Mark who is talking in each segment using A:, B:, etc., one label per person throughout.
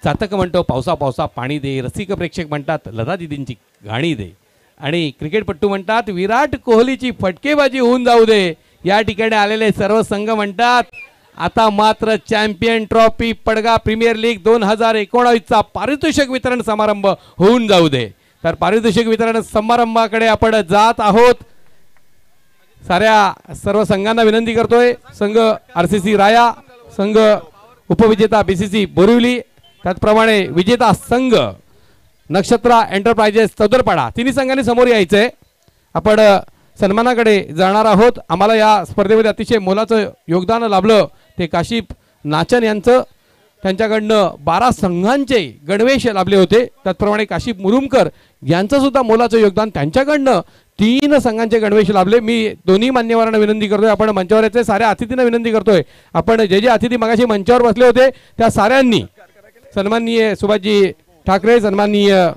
A: चातक म्हणतो पावसा पावसा पाणी दे, रसिक प्रेक्षक म्हणतात लता दिदींची गाणी दे, आणि क्रिकेटपट्टू म्हणतात विराट कोहलीची फटकेबाजी होऊन जाऊ दे. या ठिकाणी आलेले सर्व संघ म्हणतात आता मात्र चॅम्पियन ट्रॉफी पडगा प्रीमियर लीग 2019चा पारितोषिक वितरण समारंभ होऊन जाऊ दे. तर पारितोषिक वितरण समारंभाकडे आपण जात आहोत. सर्व संघांना विनंती करतोय. संघ RCC राया, संघ उपविजेता BCC बोरिवली, त्याचप्रमाणे विजेता संघ नक्षत्रा एंटरप्राइजेस चौदरपाडा, तिन्ही संघांनी समोर यायचंय. आपण सन्मानाकडे जाणार आहोत. आम्हाला या स्पर्धेमध्ये अतिशय मोलाचं योगदान लाभलं ते काशिप नाचन यांचं. त्यांच्याकडनं 12 संघांचे गणवेश लाभले होते. त्याचप्रमाणे काशिप मुरुमकर यांचं सुद्धा मोलाचं योगदान, त्यांच्याकडनं 3 संघांचे गणवेश लाभले. मी दोन्ही मान्यवरांना विनंती करतोय, आपण मंचावर यायचे. साऱ्या अतिथींना विनंती करतोय, आपण जे अतिथी मगाशी मंचावर बसले होते त्या साऱ्यांनी सन्माननीय सुभाषजी ठाकरे, सन्माननीय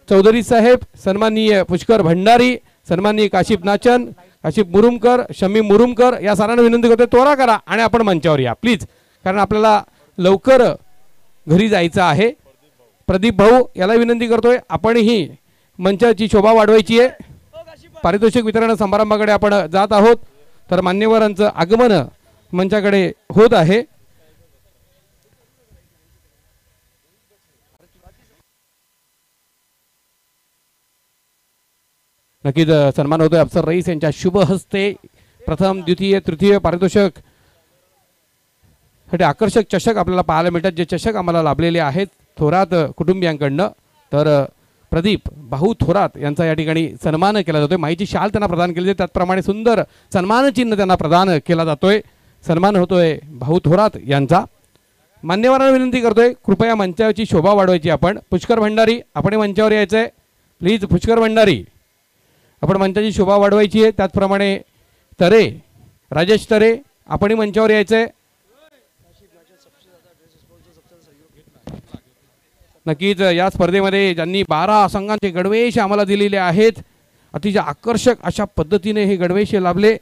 A: चौधरी साहेब, सन्माननीय पुष्कर भंडारी, सन्माननीय काशिप नाचन, काशिप मुरुमकर, शमी मुरुमकर या साऱ्यांना विनंती करतोय त्वरा करा आणि आपण मंचावर या प्लीज, कारण आपल्याला लवकर घरी जायचं आहे. प्रदीप भाऊ याला विनंती करतोय, आपणही मंचाची शोभा वाढवायची आहे. पारितोषिक वितरण समारंभाकडे आपण जात आहोत. तर मान्यवरांचं आगमन मंचाकडे होत आहे. नक्कीच सन्मान होतोय अफसर रईस यांच्या शुभ हस्ते. प्रथम, द्वितीय, तृतीय पारितोषिक साठी आकर्षक चषक आपल्याला पाहायला मिळतात, जे चषक आम्हाला लाभलेले आहेत थोरात कुटुंबियांकडनं. तर प्रदीप भाऊ थोरात यांचा या ठिकाणी सन्मान केला जातोय. माईची शाल त्यांना प्रदान केली, त्याचप्रमाणे सुंदर सन्मान चिन्ह त्यांना प्रदान केला जातोय. सन्मान होतोय भाऊ थोरात यांचा. मान्यवरांना विनंती करतोय कृपया मंचाची शोभा वाढवायची. आपण पुष्कर भंडारी, आपण मंचावर यायचंय प्लीज. पुष्कर भंडारी, आपण मंचाची शोभा वाढवायची आहे. त्याचप्रमाणे तरे, राजेश तरे, आपण मंचावर यायचंय. नक्कीच या स्पर्धेमध्ये ज्यांनी 12 संघांचे गणवेश आम्हाला दिलेले आहेत, अतिशय आकर्षक अशा पद्धतीने हे गणवेश लाभले.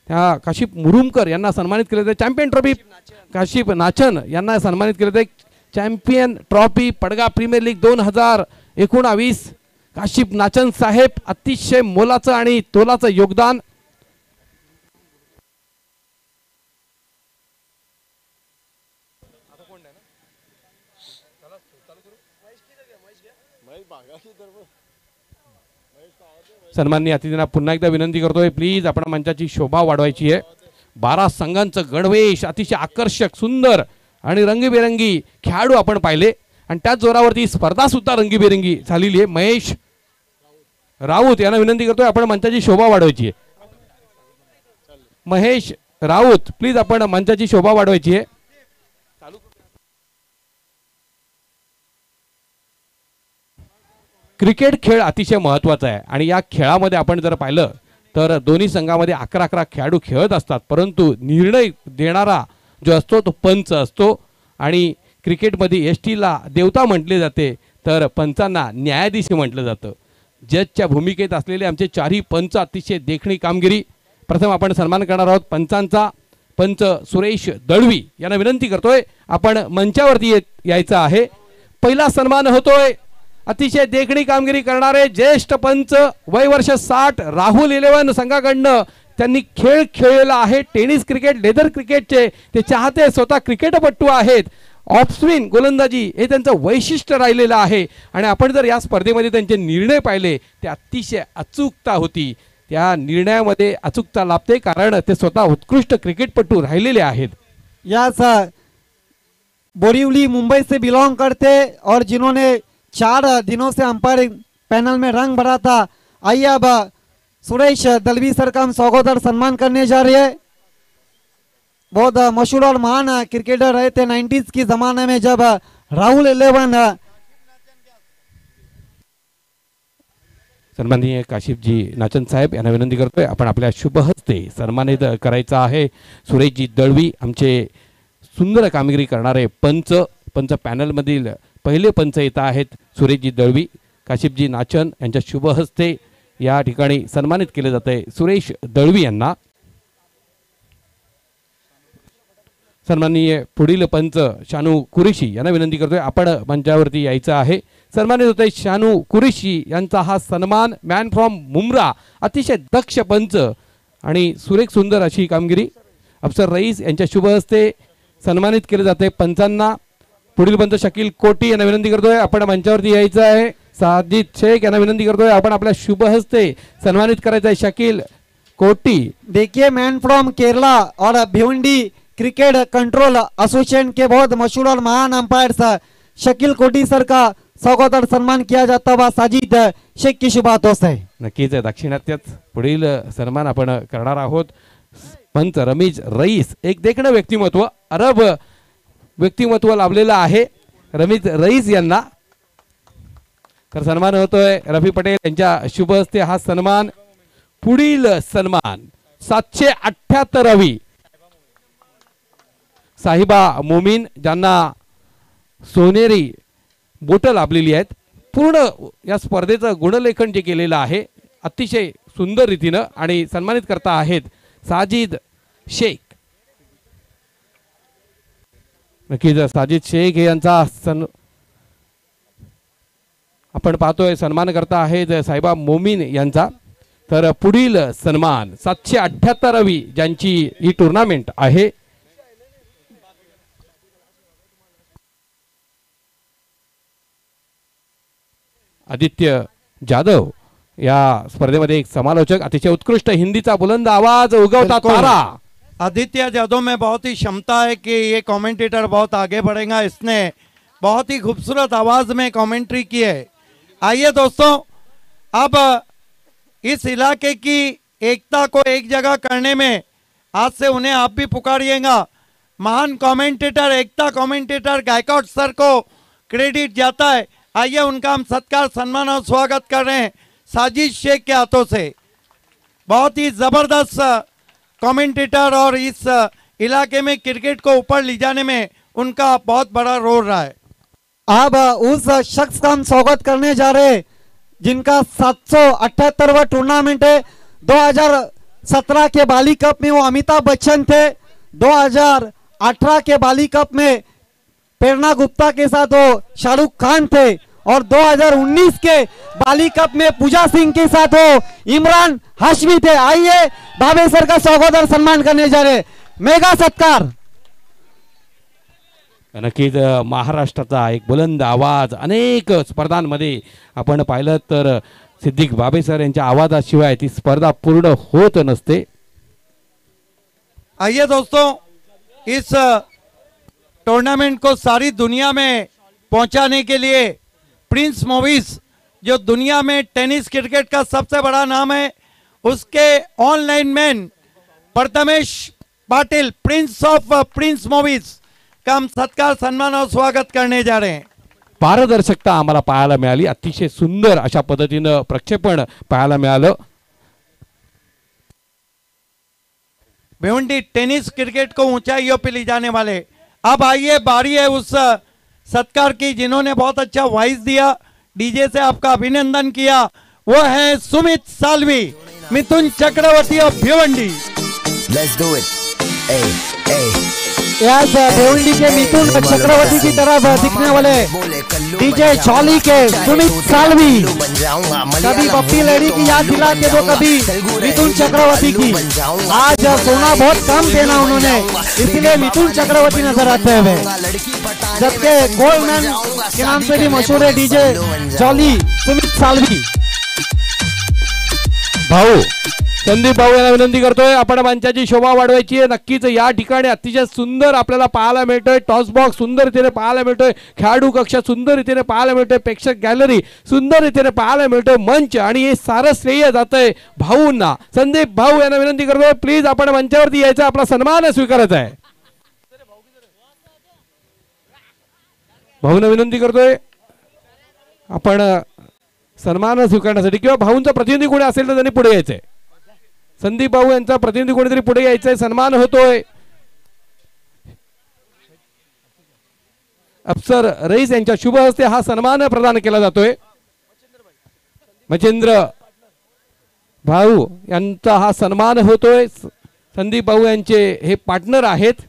A: त्या काशिप मुरुमकर यांना सन्मानित केले जाते. चॅम्पियन ट्रॉफी काशिप नाचन यांना सन्मानित केले जाते. चॅम्पियन ट्रॉफी पडगा प्रीमियर लीग 2019 काशिप नाचन साहेब, अतिशय मोलाचं आणि तोलाचं योगदान. सन्माननीय अतिथींना पुन्हा एकदा विनंती करतोय प्लीज आपण मंचाची शोभा वाढवायची आहे. 12 संघांचं गणवेश, अतिशय आकर्षक सुंदर आणि रंगीबेरंगी खेळाडू आपण पाहिले, आणि त्याच जोरावरती स्पर्धा सुद्धा रंगीबेरंगी झालेली आहे. महेश राऊत यांना विनंती करतोय आपण मंचाची शोभा वाढवायची आहे. महेश राऊत प्लीज आपण मंचाची शोभा वाढवायची आहे. क्रिकेट खेळ अतिशय महत्त्वाचा आहे, आणि या खेळामध्ये आपण जर पाहिलं तर दोन्ही संघामध्ये 11-11 खेळाडू खेळत असतात, परंतु निर्णय देणारा जो असतो तो पंच असतो. आणि क्रिकेटमध्ये STला देवता म्हटले जाते, तर पंचांना न्यायाधीश म्हटलं जातं. जजच्या भूमिकेत असलेले आमचे 4ही पंच अतिशय देखणी कामगिरी. प्रथम आपण सन्मान करणार आहोत पंचांचा. पंच सुरेश दळवी यांना विनंती करतोय आपण मंचावरती यायचं आहे. पहिला सन्मान होतोय अतिशय देखणी कामगिरी करणारे ज्येष्ठ पंच, वय वर्ष 60, राहुल 11 संघाकडनं त्यांनी खेळ खेळलेला आहे. टेनिस क्रिकेट, लेदर क्रिकेटचे ते चाहते, स्वतः क्रिकेटपटू आहेत. ऑफस्पिन गोलंदाजी हे त्यांचं वैशिष्ट्य राहिलेलं आहे, आणि आपण जर या स्पर्धेमध्ये त्यांचे निर्णय पाहिले ते अतिशय अचूकता होती. त्या निर्णयामध्ये अचूकता लाभते कारण ते स्वतः उत्कृष्ट क्रिकेटपटू राहिलेले आहेत.
B: यस, बोरीवली मुंबई से बिलोंग करते और जिन्होंने 4 दिनों से अंपायरिंग पैनल में रंग भरा था. आइए अब सुरेश दलवी सर का हम स्वागत और सम्मान करने जा रहे हैं. बहुत मशहूर और महान क्रिकेटर रहे थे 90s की जमाने में, जब राहुल 11.
A: सन्माननीय काशिपजी नाचन साहेब यांना विनंती करतोय आपण आपल्या शुभ हस्ते सन्मानित करायचं आहे. सुरेशजी दळवी आमचे सुंदर कामगिरी करणारे पंच पॅनलमधील पहिले पंच येत आहेत. सुरेशजी दळवी, काशिपजी नाचन यांच्या शुभ हस्ते या ठिकाणी सन्मानित केले जाते. सुरेश दळवी यांना सन्माननीय पुढील पंच शानू कुरेशी यांना विनंती करतोय आपण मंचावरती यायचं आहे. सन्मानित होते शानू कुरेशी यांचा हा सन्मान. मॅन फ्रॉम मुंब्रा, अतिशय दक्ष पंच आणि सुरेख सुंदर अशी कामगिरी. अफसर रईस यांच्या शुभ हस्ते सन्मानित केले जाते पंचांना. पुढील पंच शकील कोटी यांना विनंती करतोय आपण मंचावरती यायचं आहे. साजिद शेख यांना विनंती करतोय आपण आपल्या शुभ हस्ते सन्मानित करायचं आहे. शकील कोटी.
B: देखिए मैन फ्रॉम केरला और भिवंडी क्रिकेट कंट्रोल एसोसिएशन के बहुत मशहूर और महान अंपायर सर शकील कोटी सर का स्वागत और सम्मान किया जाता हुआ साजिद शेख की शुभ हाथों से.
A: नक्कीच दाक्षिणात्यात पुढील सन्मान आपण करणार आहोत. पंच रमीज रईस, एक देखणं व्यक्तिमत्व, अरब व्यक्तिमत्व लाभलेलं आहे रमीज रईस यांना. तर सन्मान होतोय रफी पटेल यांच्या शुभ हस्ते हा सन्मान. पुढील सन्मान 778वी साहिबा मोमीन ज्यांना सोनेरी बोट लाभलेली आहेत. पूर्ण या स्पर्धेचं गुणलेखन जे केलेलं आहे अतिशय सुंदर रीतीनं आणि सन्मानित करता आहेत साजिद शेख. नक्कीच साजिद शेख यांचा आपण पाहतोय सन्मान करता आहेत साहिबा मोमीन यांचा. तर पुढील सन्मान 778वी ज्यांची ही टुर्नामेंट आहे. आदित्य जाधव या स्पर्धेमध्ये एक समालोचक, अतिशय उत्कृष्ट हिंदीचा बुलंद आवाज उगवता तारा.
C: आदित्य जादव में बहुत ही क्षमता है कि ये कमेंटेटर बहुत आगे बढ़ेगा. इसने बहुत ही खूबसूरत आवाज में कमेंट्री की है. आइए दोस्तों, अब इस इलाके की एकता को एक जगह करने में आज से उन्हें आप भी पुकारिएगा. महान कमेंटेटर, एकता कमेंटेटर गायकवाड सर को क्रेडिट जाता है. आइए उनका हम सत्कार, सम्मान और स्वागत कर रहे हैं साजिद शेख के हाथों से. बहुत ही जबरदस्त कमेंटेटर और इस इलाके में क्रिकेट को ऊपर ले जाने में उनका बहुत बड़ा रोल रहा है.
B: अब उस शख्स का हम स्वागत करने जा रहे हैं जिनका 778वां टूर्नामेंट है. 2017 के बाली कप में वो अमिताभ बच्चन थे. 2018 के बाली कप में प्रेरणा गुप्ता के साथ वो शाहरुख खान थे और 2019 के बाली कप में पूजा सिंह के साथ वो इमरान हाशमी थे. आइए भावे सर का स्वागत और सम्मान करने जा रहे. मेगा सत्कार.
A: नक्कीच महाराष्ट्राचा एक बुलंद आवाज अनेक स्पर्धांमध्ये आपण पाहिलं तर सिद्दीक बाबे सर यांच्या आवाजाशिवाय ती स्पर्धा पूर्ण होत नसते.
C: आइए दोस्तों, इस टूर्नामेंट को सारी दुनिया में पहुंचाने के लिए प्रिंस मूवीज, जो दुनिया में टेनिस क्रिकेट का सबसे बड़ा नाम है, उसके online man Prathamesh Patil, Prince of Prince movies का हम सत्कार, सम्मान और स्वागत करने जा रहे हैं.
A: पारदर्शकता आम्हाला पाहायला मिळाली. अतिशय सुंदर अशा पद्धतीनं प्रक्षेपण पाहायला मिळालं.
C: भिवंडी टेनिस क्रिकेट को ऊंचाइयों पे ले जाने वाले. अब आइए, बारी है उस सत्कार की जिन्होंने बहुत अच्छा वॉइस दिया, डीजे से आपका अभिनंदन किया. वो है Sumit Salvi, Mithun Chakraborty of Bhiwandi.
D: Let's do it. Hey, hey.
B: आज भिवंडी के मिथुन चक्रवर्ती की तरफ दिखने वाले डीजे चौली के सुमित सालवी. कभी पप्पी लेडी की याद दिलाते तो कभी मिथुन चक्रवर्ती की. आज सोना बहुत कम देना उन्होंने, इसलिए मिथुन चक्रवर्ती नजर आते हुए. जबकि गोल्डमैन के नाम से भी मशहूर है डीजे चौली सुमित सालवी.
A: भाऊ संदीप भाऊ यांना विनंती करतोय आपण मंचाची शोभा वाढवायची आहे. नक्कीच या ठिकाणी अतिशय सुंदर आपल्याला पाहायला मिळतोय. टॉस बॉक्स सुंदर रीतीने पाहायला मिळतोय. खेळाडू कक्ष सुंदर रीतीने पाहायला मिळतोय. प्रेक्षक गॅलरी सुंदर रीतीने पाहायला मिळतोय. मंच आणि हे सारं श्रेय जातंय भाऊंना. संदीप भाऊ यांना विनंती करतोय प्लीज आपण मंचावरती यायचं, आपला सन्मान स्वीकारायचा आहे. भाऊंना विनंती करतोय आपण सन्मान स्वीकारण्यासाठी किंवा भाऊंचा प्रतिनिधी कोणी असेल तर त्यांनी पुढे यायचंय. संदीप भाऊ यांचा प्रतिनिधी कोणीतरी पुढे यायचंय. सन्मान होतोय. अफसर रईस यांच्या शुभ हस्ते हा सन्मान प्रदान केला जातोय. मच्छिंद्र भाऊ यांचा हा सन्मान होतोय. संदीप भाऊ यांचे हे पार्टनर आहेत.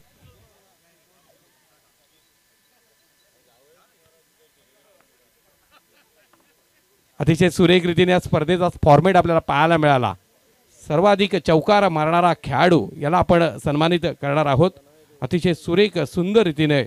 A: अतिशय सुरेख रीतीने या स्पर्धेचा फॉर्मेट आपल्याला पाहायला मिळाला. सर्वाधिक चौकार मारणारा खेळाडू याला आपण सन्मानित करणार आहोत. अतिशय सुरेख सुंदर रीतीने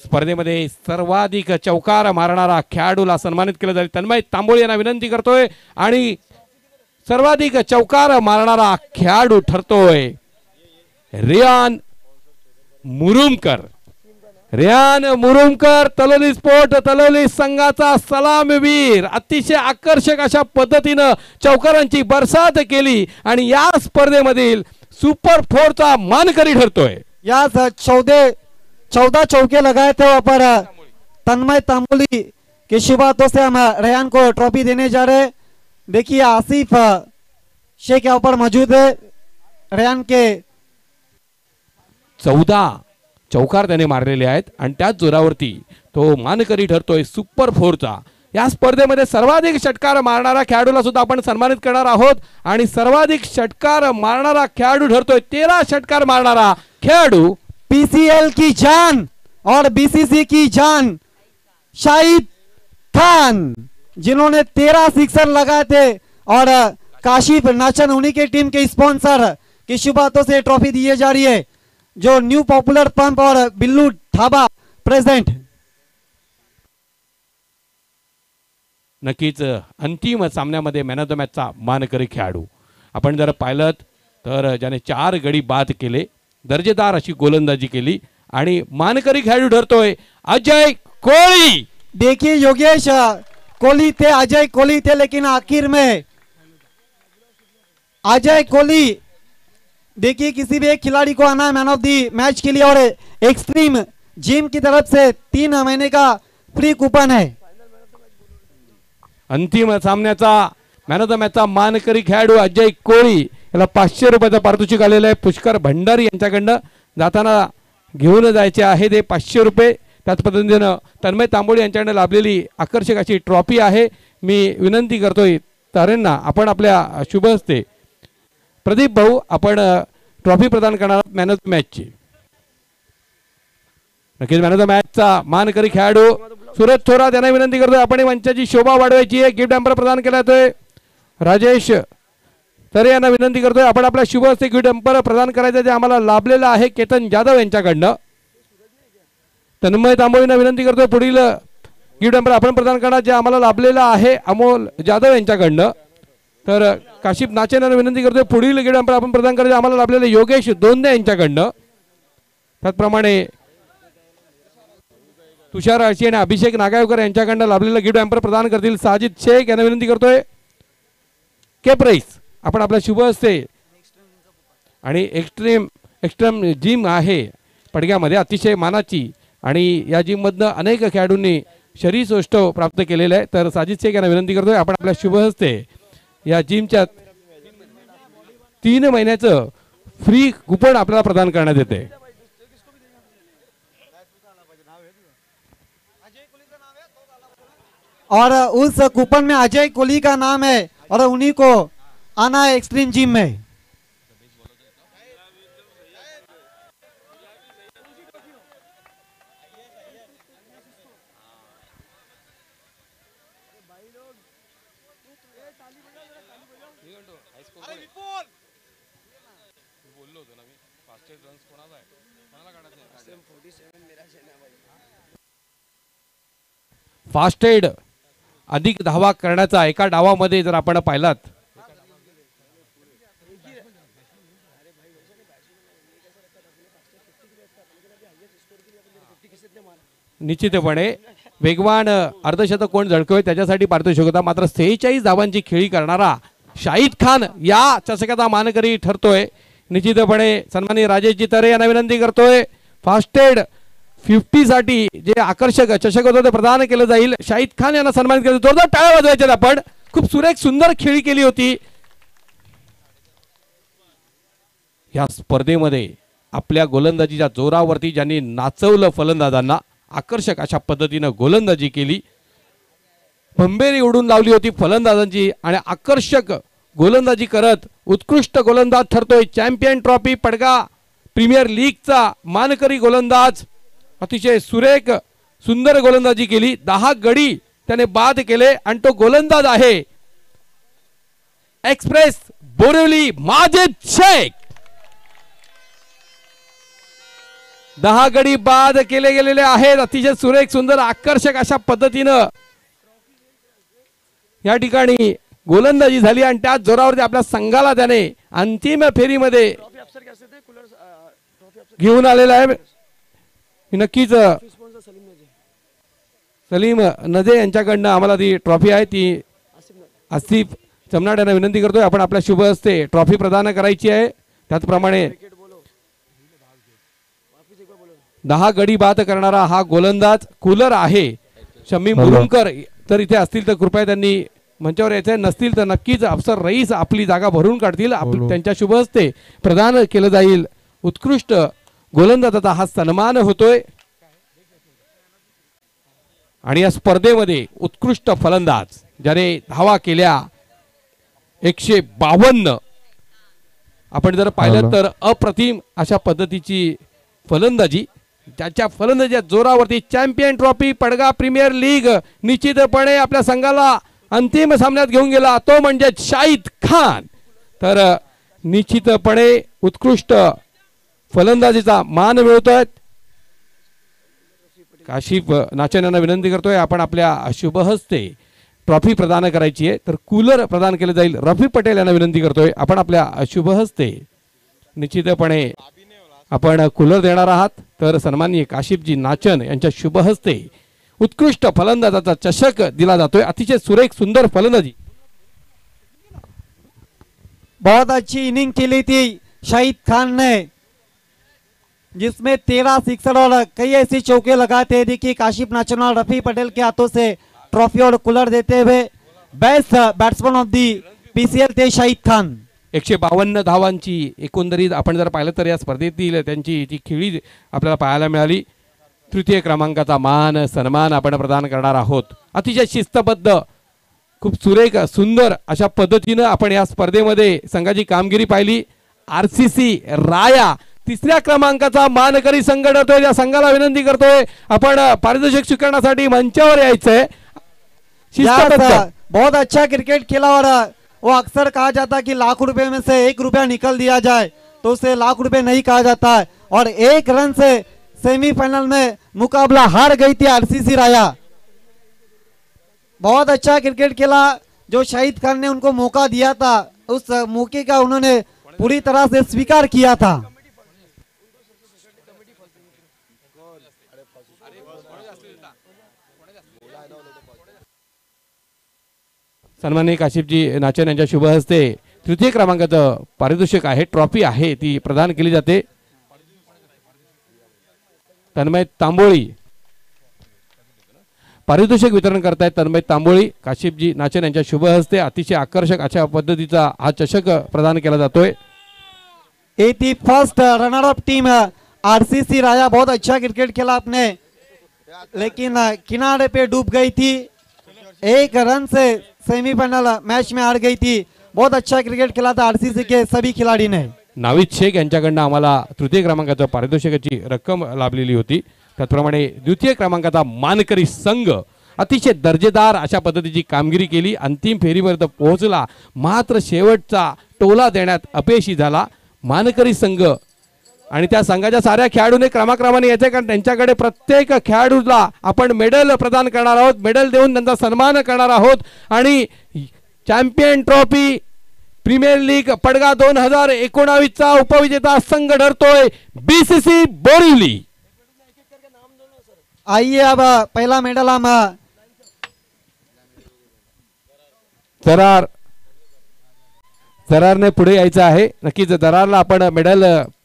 A: स्पर्धेमध्ये सर्वाधिक चौकार मारणारा खेळाडूला सन्मानित केलं जाईल. तन्मय तांबोळी यांना विनंती करतोय आणि सर्वाधिक चौकार मारणारा खेळाडू ठरतोय रियान मुरुमकर. रियान मुरुमकर तलोली स्पोर्ट तलोली संघाचा सलामीवीर. अतिशय आकर्षक अशा पद्धतीनं चौकारांची बरसात केली आणि या स्पर्धेमधील सुपर 4चा मानकरी ठरतोय.
B: या 14 चौके लगाए थे वहाँ पर तन्मय तांबोली के शुभ हाथों से हम रेहान को ट्रॉफी देने जा रहे हैं. देखिए आसिफ शेख यहाँ पर मौजूद है. रेहान के
A: 14 चौकार त्याने मारलेले आहेत आणि त्याच जोरावरती तो मानकरी ठरतोय सुपर 4चा. या स्पर्धेमध्ये सर्वाधिक षटकार मारणारा खेळाडूला सुद्धा आपण सन्मानित करणार आहोत आणि सर्वाधिक षटकार मारणारा खेळाडू ठरतोय 13 षटकार मारणारा खेळाडू
B: पीसीएल की जान और बीसीसी की जान शाहिद खान, जिन्होंने 13 सिक्सर लगाए थे और काशिफ नाचन उन्हीं के टीम के स्पॉन्सर के शुभ हाथों से ट्रॉफी दी जा रही है. जो न्यू पॉपुलर पंप और बिल्लू ढाबा प्रेजेंट.
A: नक्कीच अंतिम सामन्यामध्ये मॅन ऑफ द मॅचचा मानकरी खेळाडू आपण जर पाहिलं तर ज्याने 4 गडी बाद केले, दर्जेदार अशी गोलंदाजी केली आणि मानकरी खेळाडू ठरतोय अजय कोहली.
B: देखिए योगेश कोहली थे, अजय कोहली थे, लेकिन आखिर में अजय कोहली, देखिए किसी भी एक खिलाड़ी को आना है मैन ऑफ दी मैच के लिए और एक्सट्रीम जिम की तरफ से 3 महीने का फ्री कूपन है.
A: अंतिम सामन्याचा मॅन ऑफ द मॅचचा मानकरी खेळाडू अजय कोहली याला 500 रुपयाचं पारितोषिक आलेलं आहे. पुष्कर भंडारी यांच्याकडनं जाताना घेऊन जायचे आहे ते 500 रुपये. त्याच पद्धतीनं तन्मय तांबोळी यांच्याकडे लाभलेली आकर्षक अशी ट्रॉफी आहे. मी विनंती करतोय तारेंना आपण आपल्या शुभ हस्ते प्रदीप भाऊ आपण ट्रॉफी प्रदान करणार मॅन ऑफ द मॅचची. नक्कीच मॅन ऑफ द मॅचचा मानकरी खेळाडू सूरज थोरात यांना विनंती करतोय आपण मंचाची शोभा वाढवायची आहे. गिफ्ट हॅम्पर प्रदान केला जातोय. राजेश तरे यांना विनंती करतोय आपण आपल्या शुभ हस्ते गिफ्ट हॅम्पर प्रदान करायचं जे आम्हाला लाभलेलं आहे केतन जाधव यांच्याकडनं. तन्मय तांबोळींना विनंती करतोय पुढील गिफ्ट हॅम्पर आपण प्रदान करणार जे आम्हाला लाभलेलं आहे अमोल जाधव यांच्याकडनं. तर काशिफ नाचन यांना विनंती करतोय पुढील गिफ्ट हॅम्पर आपण प्रदान करायचे आम्हाला लाभलेलं योगेश दोंदे यांच्याकडनं. त्याचप्रमाणे तुषार आळशी आणि अभिषेक नागावकर यांच्याकडनं लाभलेलं गिफ्ट हॅम्पर प्रदान करतील साजिद शेख यांना विनंती करतोय केप राईस आपण आपल्या शुभ हस्ते आणि एक्स्ट्रीम जिम आहे पडग्यामध्ये अतिशय मानाची आणि या जिम मधनं अनेक खेळाडूंनी शरीरसौष्ठव प्राप्त केलेलं आहे. तर साजिद शेख यांना विनंती करतोय आपण आपल्या शुभ हस्ते या जिमच्या 3 महिन्याचं फ्री कुपन आपल्याला प्रदान करण्यात येते.
B: और उस कूपन में अजय कोहली का नाम है और उन्हीं को आना है एक्सट्रीम जिम में.
A: फास्टेड अधिक धावा करण्याचा एका डावामध्ये जर आपण पाहिलात निश्चितपणे वेगवान अर्धशतक कोण झळकवय त्याच्यासाठी पारितोषिक होता. मात्र 46 धावांची खेळी करणारा शाहिद खान या चषकाचा मानकरी ठरतोय. निश्चितपणे सन्माननीय राजेशजी तरे यांना विनंती करतोय फास्टेड 50 साठी जे आकर्षक चषक होतं ते प्रदान केलं जाईल. शाहिद खान यांना सन्मानित केलं. जोरदार टाळ्या वाजवायच्या. आपण खूप सुरेख सुंदर खेळी केली होती. या स्पर्धेमध्ये आपल्या गोलंदाजीच्या जोरावरती ज्यांनी नाचवलं फलंदाजांना, आकर्षक अशा पद्धतीनं गोलंदाजी केली भंबेरी उडून लावली होती फलंदाजांची आणि आकर्षक गोलंदाजी करत उत्कृष्ट गोलंदाज ठरतोय चॅम्पियन ट्रॉफी पडगा प्रीमियर लीगचा मानकरी गोलंदाज. अतिशय सुरेख सुंदर गोलंदाजी केली, 10 गडी त्याने बाद केले आणि तो गोलंदाज आहे एक्सप्रेस बोरिवली माजिद शेख. 10 गडी बाद केले गेलेले आहेत. अतिशय सुरेख सुंदर आकर्षक अशा पद्धतीनं या ठिकाणी गोलंदाजी झाली आणि त्याच जोरावरती आपल्या संघाला त्याने अंतिम फेरीमध्ये घेऊन आलेला आहे. नक्कीच सलीम नजे यांच्याकडनं आम्हाला ती ट्रॉफी आहे ती आसिफ चमनाड यांना विनंती करतोय आपण आपल्या शुभ हस्ते ट्रॉफी प्रदान करायची आहे. त्याचप्रमाणे 10 गडी बाद करणारा हा गोलंदाज कूलर आहे शमी मुरुमकर. तर इथे असतील तर कृपया त्यांनी मंचावर यायचे, नसतील तर नक्कीच अफसर रईस आपली जागा भरून काढतील. त्यांच्या शुभ हस्ते प्रदान केलं जाईल. उत्कृष्ट गोलंदाजाचा हा सन्मान होतोय आणि या स्पर्धेमध्ये उत्कृष्ट फलंदाज ज्याने धावा केल्या 152. आपण जर पाहिलं तर अप्रतिम अशा पद्धतीची फलंदाजी, त्याच्या फलंदाजीच्या जोरावरती चॅम्पियन ट्रॉफी पडगा प्रीमियर लीग निश्चितपणे आपल्या संघाला अंतिम सामन्यात घेऊन गेला तो म्हणजे शाहिद खान. तर निश्चितपणे उत्कृष्ट फलंदाजीचा मान मिळवतोय. काशिफ नाचन यांना विनंती करतोय आपण आपल्या शुभ हस्ते ट्रॉफी प्रदान करायची आहे. तर कूलर प्रदान केले जाईल. रफी पटेल यांना विनंती करतोय आपण आपल्या शुभ हस्ते निश्चितपणे आपण कूलर देणार आहात. तर सन्माननीय काशिफजी नाचन यांच्या शुभ हस्ते उत्कृष्ट फलंदाजाचा चषक दिला जातोय. अतिशय सुरेख सुंदर फलंदाजी,
B: बहुत अच्छी इनिंग खेली थी शाहिद खान ने, जिसमें 13 सिक्सर और कई ऐसे चौके लगाते. देखिए काशिफ नाचन और रफी पटेल के हाथों से ट्रॉफी और कूलर देते हुए best batsman of the PCL थे शाहिद खान.
A: 152 धावांची एकंदरीत आपण जर पाहिलं तर या स्पर्धेतील त्यांची जी खेळी आपल्याला पाहायला मिळाली. तृतीय क्रमांकाचा मान सन्मान आपण प्रदान करणार आहोत. अतिशय शिस्तबद्ध खूप सुरेख सुंदर अशा पद्धतीनं आपण या स्पर्धेमध्ये संघाची कामगिरी पाहिली. आरसीसी राया 3ऱ्या क्रमांकाचा मानकरी संघ ठरतोय. या संघाला विनंती करतोय आपण पारितोषिक स्वीकारण्यासाठी मंचावर यायचंय.
B: बहुत अच्छा क्रिकेट खेला और वो अक्सर कहा जाता कि लाख रुपए में से 1 रुपया निकल दिया जाए तो उसे लाख रुपए नहीं कहा जाता है. और 1 रन से सेमीफाइनल में मुकाबला हार गई थी आरसीसी राया. बहुत अच्छा क्रिकेट खेला. जो शाहिद खान ने उनको मौका दिया था उस मौके का उन्होंने पूरी तरह से स्वीकार किया था.
A: सन्माननीय काशिफजी नाचन यांच्या शुभ हस्ते तृतीय क्रमांकाचं पारितोषिक आहे, ट्रॉफी आहे ती प्रदान केली जाते. तन्मय तांबोळी पारितोषिक वितरण करतायत. तन्मय तांबोळी काशिफजी नाचन यांच्या शुभ हस्ते अतिशय आकर्षक अशा पद्धतीचा हा चषक प्रदान केला जातोय.
B: ये थी first runner up team RCC Raya. बहुत अच्छा क्रिकेट खेला आपने, लेकिन किनारे पे डूब गई थी. 1 रन से सेमीफाइनल मैच में हार गई थी. बहुत अच्छा क्रिकेट खेला था आरसीसी के सभी खिलाड़ी ने.
A: नाविद शेख यांच्याकडनं आम्हाला तृतीय क्रमांकाच्या पारितोषिकाची रक्कम लाभलेली होती. त्याचप्रमाणे द्वितीय क्रमांकाचा मानकरी संघ अतिशय दर्जेदार अशा पद्धतीची कामगिरी केली. अंतिम फेरीपर्यंत पोहोचला, मात्र शेवटचा टोला देण्यात अपयशी झाला मानकरी संघ. आणि त्या संघाच्या साऱ्या खेळाडूंनी क्रमाक्रमाने यायचे, कारण त्यांच्याकडे प्रत्येक खेळाडूला आपण मेडल प्रदान करणार आहोत. मेडल देऊन त्यांचा सन्मान करणार आहोत. आणि चॅम्पियन ट्रॉफी प्रीमियर लीग पडगा 2019 चा उपविजेता संघ ठरतोय बीसीसी बोरिवली.
B: आइए अब पहला मेडल हम
A: दरारने पुढे यायचं आहे. नक्कीच दरारला आपण मेडल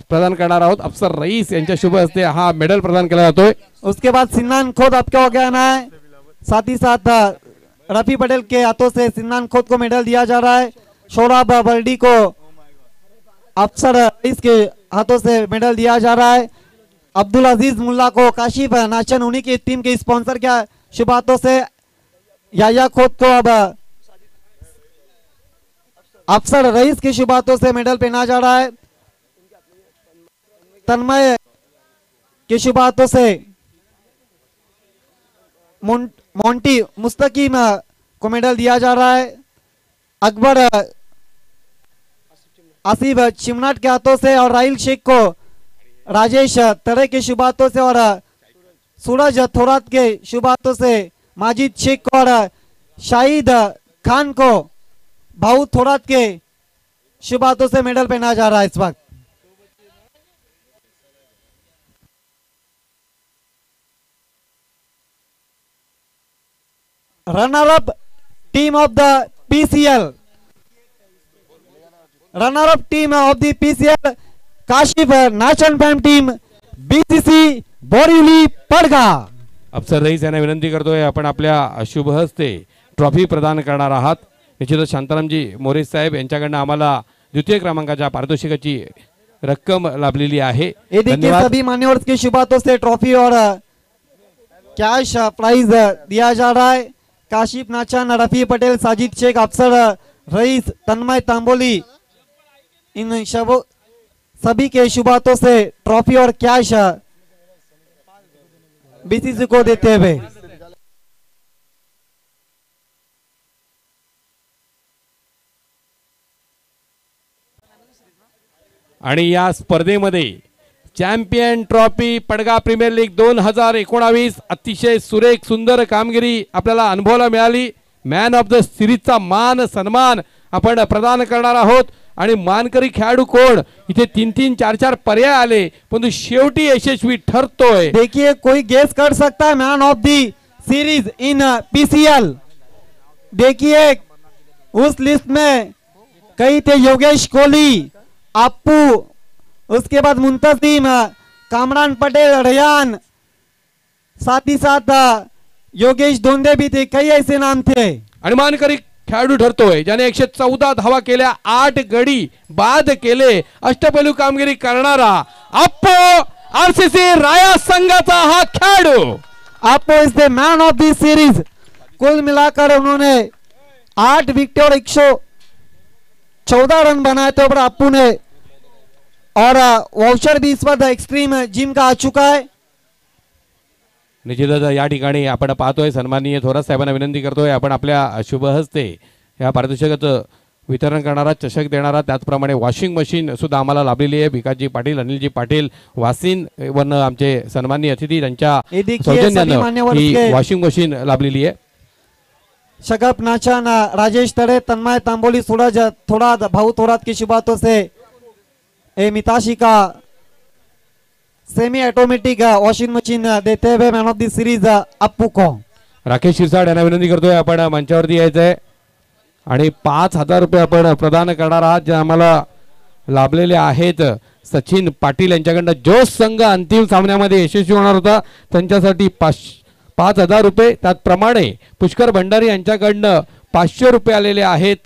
A: प्रदान करणार आहोत. अफसर रईस यांच्या शुभ हस्ते हा मेडल प्रदान केला जातोय.
B: उसके बाद सिन्नान खोद आपके हो गया ना है. साथ ही साथ रफी पटेल के हाथों से सिन्नान खोद को मेडल दिया जा रहा है. शोराब बर्डी को अफसर रईस के हाथों से मेडल दिया जा रहा है. अब्दुल अजीज मुल्ला को काशिफ नाचन उन्हीं की टीम के स्पॉन्सर के शुभ हाथों से याया खोद को अब अफसर रईस की शुभ हाथों से मेडल पहना जा रहा है। तन्मय की शुभ हाथों से मोंटी मुस्तकीम को मेडल दिया जा रहा है। अकबर आसिफ चिमनाट के हाथों से और राहिल शेख को राजेश तरे के शुभ हाथों से और सूरज थोरात के शुभ हाथों से माजिद शेख को और शाहिद खान को भाऊ थोरात के शुभ हाथों से मेडल पहना जा रहा है। इस वक्त runner up team of the PCL, runner up team of the PCL Kashif Nachan fam team BCC Borivali Padgha.
A: Afsar Rais यांना विनंती करतोय आपण आपल्या शुभ हस्ते ट्रॉफी प्रदान करणार आहात। निश्चितच शांतारामजी मोरे साहेब यांच्याकडनं आम्हाला द्वितीय क्रमांकाच्या पारितोषिकाची रक्कम लाभलेली आहे।
B: ये देखिए सभी मान्यवर्स की शुभ हाथों से ट्रॉफी और कैश प्राइज दिया जा रहा है। काशिफ नाचन, रफी पटेल, साजिद शेख, अफसर रईस, तन्मय तांबोली, इन सभी के शुभ हाथों से ट्रॉफी और कैश बीसीसी को देते हुए
A: आणि या स्पर्धेमध्ये चॅम्पियन ट्रॉफी पडगा प्रीमियर लीग 2019 अतिशय सुरेख सुंदर कामगिरी आपल्याला अनुभवायला मिळाली। मॅन ऑफ द सिरीजचा मान सन्मान आपण प्रदान करणार आहोत आणि मानकरी खेळाडू कोण इथे 3-3 4-4 पर्याय आले परंतु शेवटी यशस्वी ठरतोय।
B: देखिए कोई गेस कर सकता है man of the series in PCL. देखिए उस लिस्ट में कई थे योगेश कोहली, अप्पू, उसके बाद मुंतजिम, कामरान पटेल, रेयान, साथ ही साथ योगेश धोंडे भी थे। कई ऐसे नाम थे
A: आणि मानकरी खेळाडू ठरतोय ज्याने 114 धावा केल्या, 8 गडी बाद केले, अष्टपैलू कामगिरी करणारा अप्पू आरसीसी राया संघाचा हा खेळाडू।
B: Appu is the man of the series. कुल मिलाकर उन्होंने 8 विकेट और 114 रन बनाए थे और अप्पू ने और वाउचर भी इस बार एक्सट्रीम जिम का आ चुका है।
A: निश्चितच या ठिकाणी आपण पाहतोय सन्माननीय थोरात साहेबांना विनंती करतोय आपण आपल्या शुभ हस्ते या पारितोषिकाचं वितरण करणारा, चषक देणारा, त्याचप्रमाणे वॉशिंग मशीन सुद्धा आम्हाला लाभलेली आहे। विकासजी पाटील, अनिलजी पाटील, वासिन वन आमचे सन्माननीय अतिथी त्यांच्या सौजन्याने ही वॉशिंग मशीन लाभलेली आहे।
B: शगफ नाचन, राजेश तड़े, तन्मय तांबोली, सूरज थोरात, भाऊ थोरात की शुभ हाथों से ए मिताशी का सेमी ऑटोमेटिक वॉशिंग मशीन देते हुए man of the series Appu को।
A: राकेश शिरसाट यांना विनंती करतोय आपण मंचावरती यायचंय आणि 5000 रुपये आपण प्रदान करणार आहात जे आम्हाला लाभलेले आहेत। सचिन पाटील यांच्याकडनं जो संघ अंतिम सामन्यामध्ये यशस्वी होणार होता त्यांच्यासाठी 5000 रुपये, त्याचप्रमाणे पुष्कर भंडारी यांच्याकडनं 500 रुपये आलेले आहेत।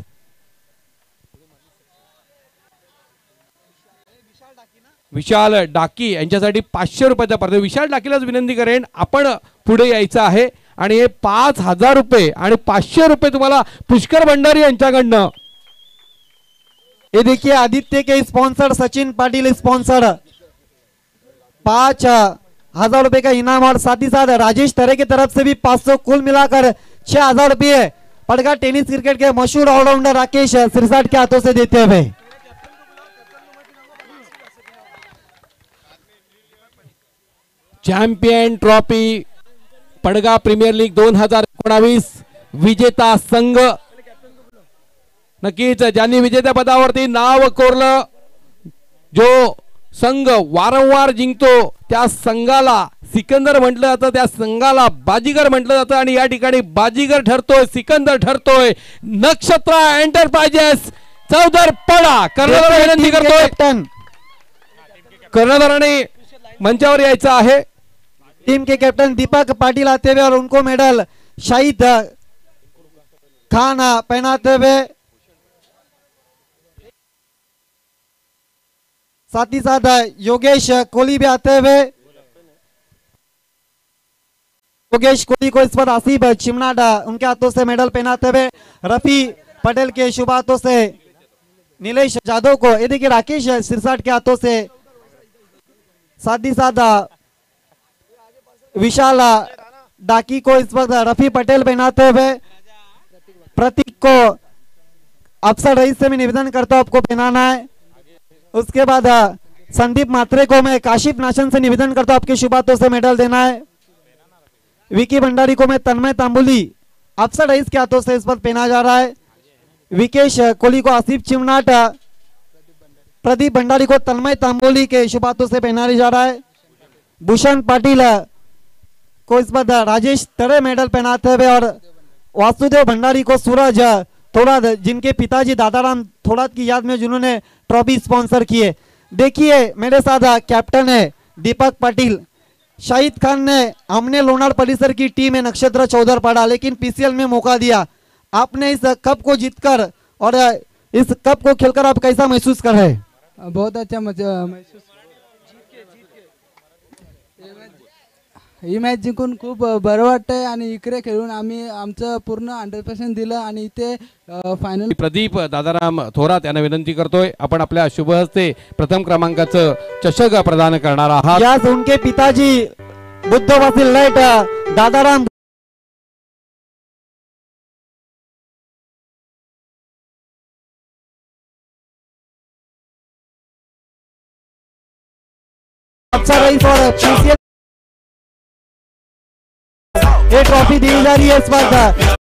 A: विशाल डाकी यांच्यासाठी 500 रुपयाचा पारितोषिक। विशाल डाकीलाच विनंती करेन आपण पुढे यायचं आहे आणि हे 5000 रुपये आणि 500 रुपये तुम्हाला पुष्कर भंडारी यांच्याकडनं।
B: ये देखिए आदित्य के स्पॉन्सर सचिन पाटिल स्पॉन्सर 5000 रुपए का इनाम और साथ ही साथ राजेश तरे की तरफ से भी 500, कुल मिलाकर 6000 रुपये पड़गा टेनिस क्रिकेट के मशहूर ऑलराउंडर राकेश सिरसाट के हाथों से देते हुए।
A: चॅम्पियन ट्रॉफी पडगा प्रीमियर लीग 2019 विजेता संघ, नक्कीच ज्यांनी विजेत्या पदावरती नाव कोरलं, जो संघ वारंवार जिंकतो त्या संघाला सिकंदर म्हटलं जातं, त्या संघाला बाजीगर म्हटलं जातं आणि या ठिकाणी बाजीगर ठरतोय, सिकंदर ठरतोय नक्षत्र एंटरप्राइजेस चौदर पडा। कर्णधार विनंती करतोय कर्णधाराने मंचावर यायचं आहे।
B: टीम के कैप्टन दीपक पाटिल आते हुए और उनको मेडल शाहिद खान पहनाते हुए, साथ ही साथ योगेश कोहली भी आते हुए। योगेश कोहली को इस पर आसिफ चिमनाडा उनके हाथों से मेडल पहनाते हुए रफी पटेल के शुभ हाथों से नीलेश जादव को, ये देखिए राकेश सिरसाट के हाथों से, साथ ही साथ विशाल डाकी को इस वक्त रफी पटेल पहनाते हुए, प्रतीक को अफसर रईस से मैं निवेदन करता हूं आपको पहनाना है। उसके बाद संदीप मात्रे को मैं काशिफ नाशन से निवेदन करता हूं आपके शुभ हाथों से मेडल देना है। विकी भंडारी को मैं तन्मय तांबुली अफसर रईस के हाथों से इस वक्त पहना जा रहा है। विकेश कोहली को आसिफ चिमनाट, प्रदीप भंडारी को तन्मय तांबोली के शुभ हाथों से पहनाया जा रहा है। भूषण पाटिल को इस पर राजेश तरे मेडल पहनाते हुए और वासुदेव भंडारी को सूरज थोड़ात, जिनके पिताजी दादाराम थोड़ात की याद में जिन्होंने ट्रॉफी स्पॉन्सर किए। देखिए मेरे साथ कैप्टन है दीपक पाटिल। शाहिद खान ने हमने लोनार परिसर की टीम है नक्षत्र चौधरपाड़ा, लेकिन पीसीएल में मौका दिया। आपने इस कप को जीतकर और इस कप को खेलकर आप कैसा महसूस कर रहे हैं?
E: बहुत अच्छा महसूस, ही मॅच जिंकून खूप बरं वाटतंय आणि इकडे खेळून आम्ही आमचं पूर्ण 100% दिलं आणि इथे फायनल।
A: प्रदीप दादाराम थोरात यांना विनंती करतोय, आपण आपल्या शुभ हस्ते प्रथम क्रमांकाचं चषक प्रदान करणार आहात।
B: यास उनके पिताजी बुद्धवासी लाइट दादाराम अफसर रईस और पीसीएल ये ट्रॉफी दी जा रही है इस वक्त